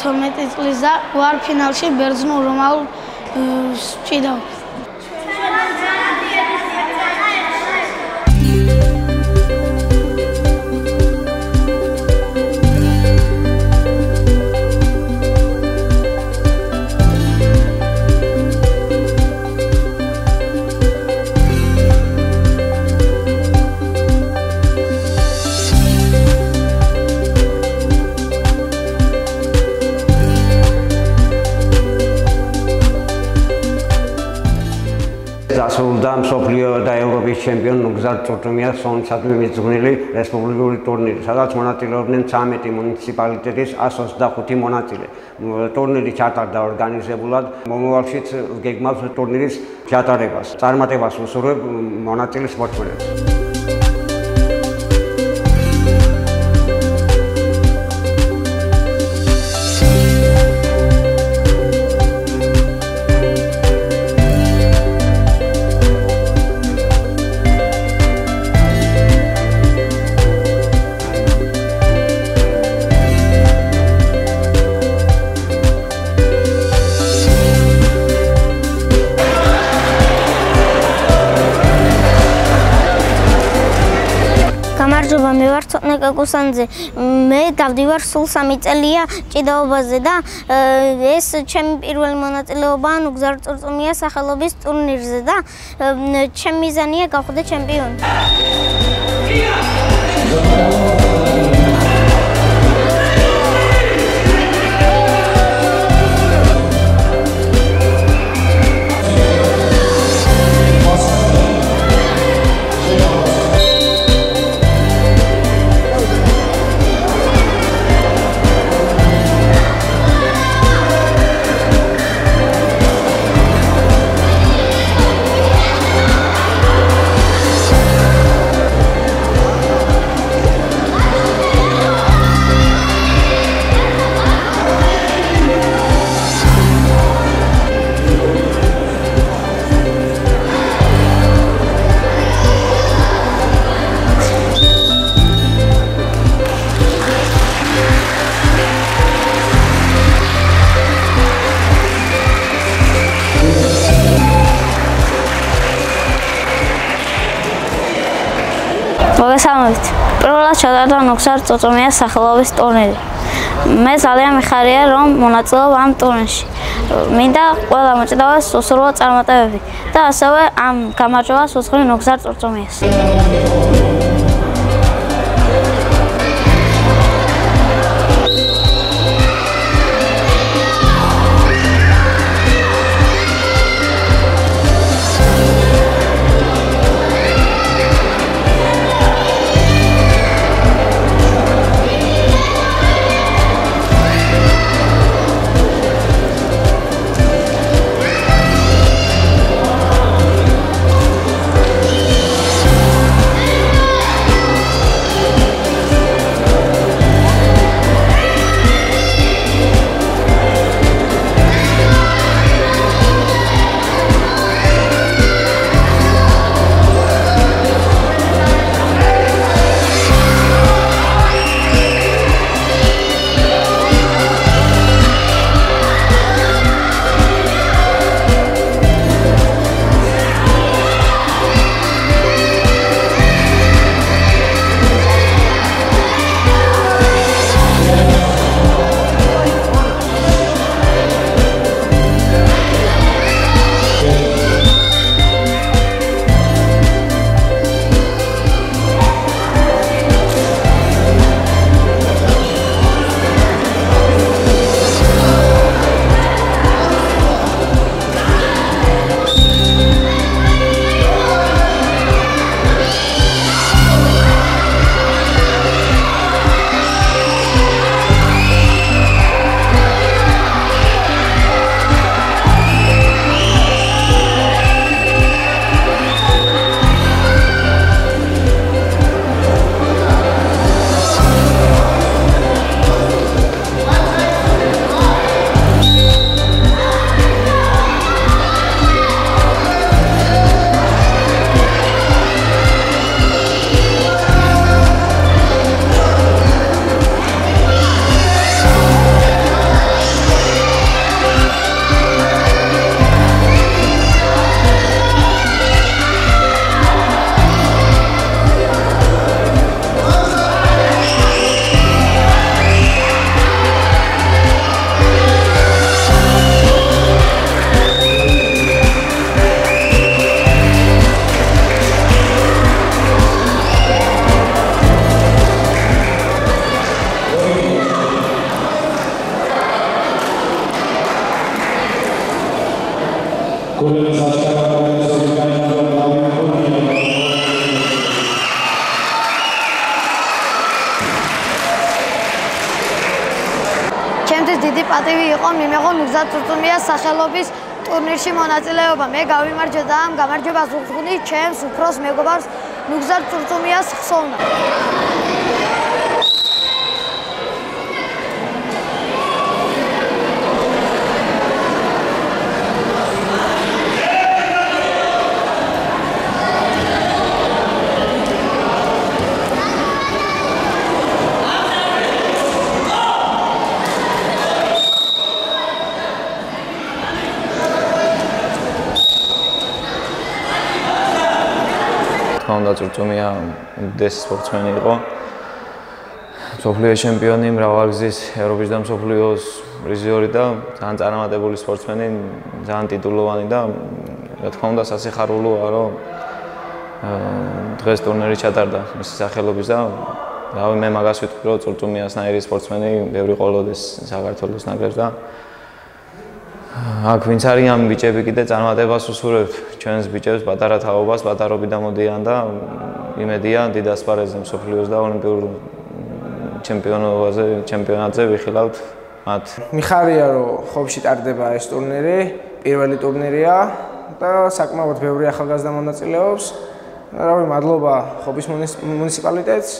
12 წლის და ვარ ფინალში ბერძნულ რომაულ ჭიდაობს. დასრულდა მსოფლიო და ევროპის ჩემპიონ ნუგზარ ჭურჭუმიას სონცადმი მიძღვნილი რესპუბლიკური ტურნირი, სადაც მონაწილეობდნენ 13 მუნიციპალიტეტის 125 მონაწილე. ტურნირი ჩატარდა ორგანიზებულად, მომავალშიც გეგმავს ტურნირის ჩატარებას. წარმატებას უსურვებ მონაწილე სპორტსმენებს. გამარჯობა, მე ვარ ცოტნე კაკუსანძე. მე დავდივარ სულ 3 წელია ჭიდაობაზე და ეს ჩემი პირველი მონაწილეობაა ნუგზარ ჭურჭუმიას სახელობის ტურნირზე და ჩემი მიზანია გავხდე ჩემპიონი. მოგესალმებით. პირველად ჩატარდა ნუგზარ ჭურჭუმიას სახელობის ტურნირი. მე ძალიან მიხარია, რომ მონაწილეობ ამ ტურნირში. მინდა ყველა მოჭიდავას უსურვო წარმატებები და ასევე ამ გამარჯვებას უსხრი ნუგზარ ჭურჭუმიას. ჩემთვის დიდი პატივი იყო მიმეღო ნუგზარ წურწუმიას სახელობის ტურნირში მონაწილეობა. მე გავიმარჯვე და ამ გამარჯვებას უძღვნით ჩემს უფროს მეგობარს ნუგზარ წურწუმიას ხსოვნა. თქონდა წურწუმია უდიდესი სპორტსმენი იყო. მსოფლიოს ჩემპიონი, მრავალგზის ევროპის და მსოფლიოს პრიზიორი და ძალიან წარმატებული სპორტსმენი, ძალიან ტიტულოვანი და რა თქმა უნდა სასიხარულოა, რომ დღეს ტურნირი ჩატარდა მისი სახელობის და რავი მე მაგას ვიტყვი, რომ წურწუმიასნაირი სპორტსმენი ბევრი ყოლოდეს საქართველოს ნაკრებს და აქ ვინც არის ამ ბიჭები კიდე წარმატებას უსურვებთ ჩვენს ბიჭებს პატარა თაობას, პატარობიდან მოდიან და იმედია დიდ ასპარეზზე მსოფლიოს და ოლიმპიურ ჩემპიონატზე ვიხილავთ მათ. მიხარია რომ ხობში ტარდება ეს ტურნირი, პირველი ტურნირია და საკმაოდ ბევრი ახალგაზრდა მონაწილეობს. რავი, მადლობა ხობის მუნიციპალიტეტს,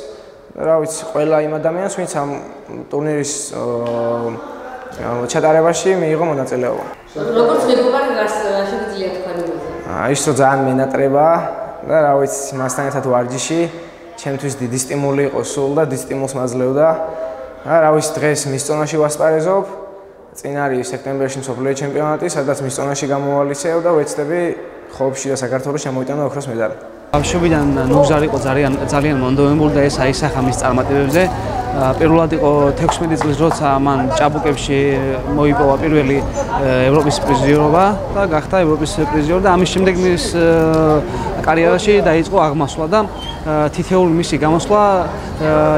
რა ვიცი, ყველა იმ ადამიანს, ვინც ამ ტურნირის ჩატარებაში მიიღო მონაწილეობა. როგორც მეგობარი რა შეგიძლია თქვენი მოზე? ის რომ ძალიან მენატრება და რა ვიცი, მასთან ერთად ვარჯიში, ჩემთვის დიდი სტიმული იყო სულ და დიდ სტიმულს მაძლევდა. რა ვიცი, დღეს მის წონაში ვასპარეზობ. წინ არის სექტემბერში მსოფლიო ჩემპიონატი, სადაც მის წონაში გამოვალისეო და ვეცდები ხობში და საქართველოს შემოვიტანო ოქროს მედალი. ბავშვობიდან ნუგზარ იყო ძალიან მონდომებული და ეს აისახა მის წარმატებებზე. პირველად იყო 16 წლის როცა მან ჭაბუკებში მოიპოვა პირველი ევროპის პრიზიორობა და გახდა ევროპის პრიზიორი და ამის შემდეგ მის კარიერაში დაიწყო აღმასვლა და თითეული მისი გამოსვლა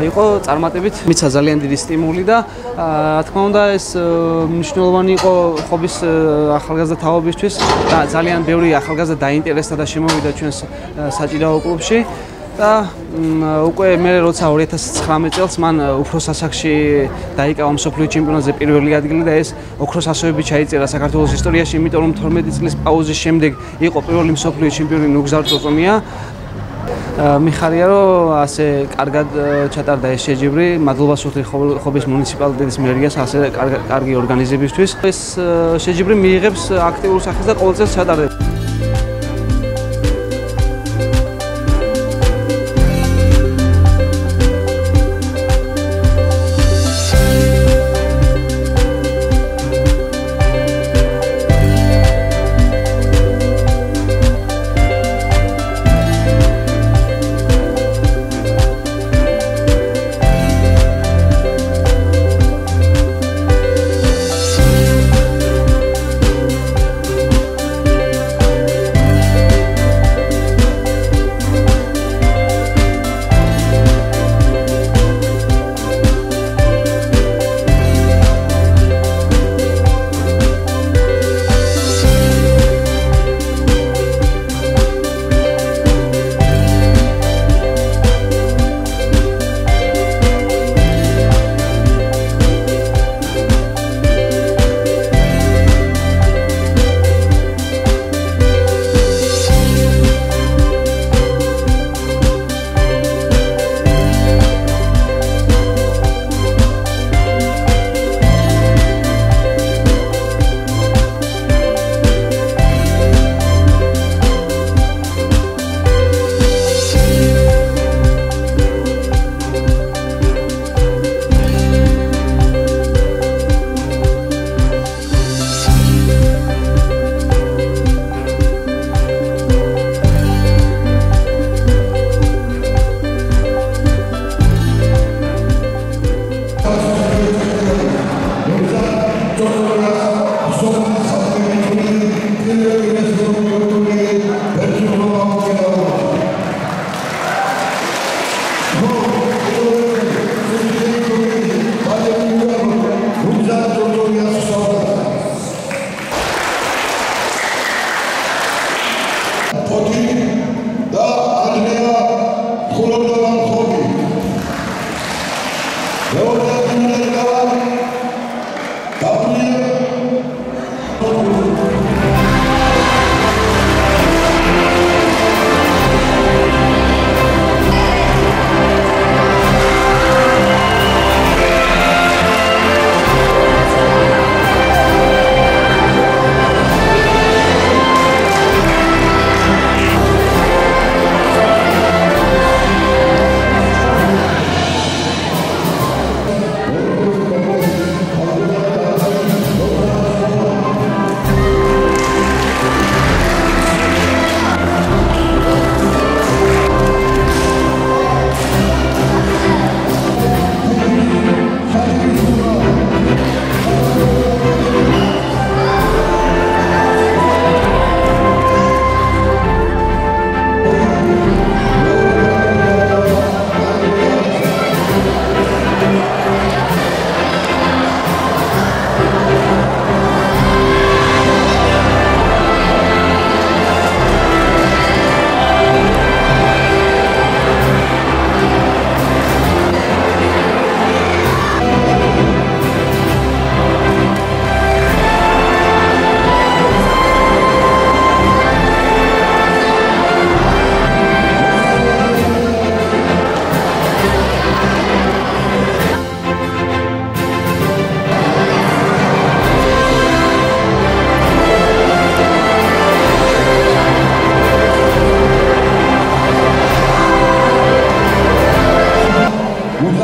იყო წარმატებით. მიცა ძალიან დიდი სტიმული და რა თქმა უნდა ეს მნიშვნელოვანი იყო ხობის ახალგაზრდა თაობისთვის და ძალიან ბევრი ახალგაზრდა დაინტერესდა და შემოვიდა ჩვენს საჭირაო კლუბში. და უკვე მე როცა 2019 წელს მან უფროს ასაკში დაიკავა მსოფლიო ჩემპიონატზე პირველი ადგილი და ეს ოქროს ასოები ჩაიწერა საქართველოს ისტორიაში, იმიტომ რომ 12 წლის პაუზის შემდეგ იყო პირველი მსოფლიო ჩემპიონი ნუგზარ წურწუმია. მიხარია რომ ასე კარგად ჩატარდა ეს შეჯიბრი, მადლობას ვუხდი ხობის მუნიციპალიტეტის მერიას ასე კარგი ორგანიზებისთვის. ეს შეჯიბრი მიიღებს აქტიურ სახეს და ყოველ წელს ჩატარდება.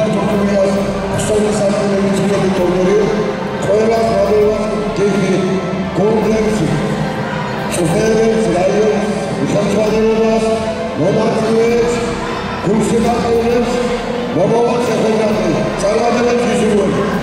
მეგობრებო, თურქულას სოციალური ძუძუმი ტურნირი ყველა მოგებას დიდი კონგრესი სოფერებს რაიონის სახელმწიფოებას მომართლებს გულშემატკივრებს მომავალ სახელმწიფოებს წარმატებებს გიზრდები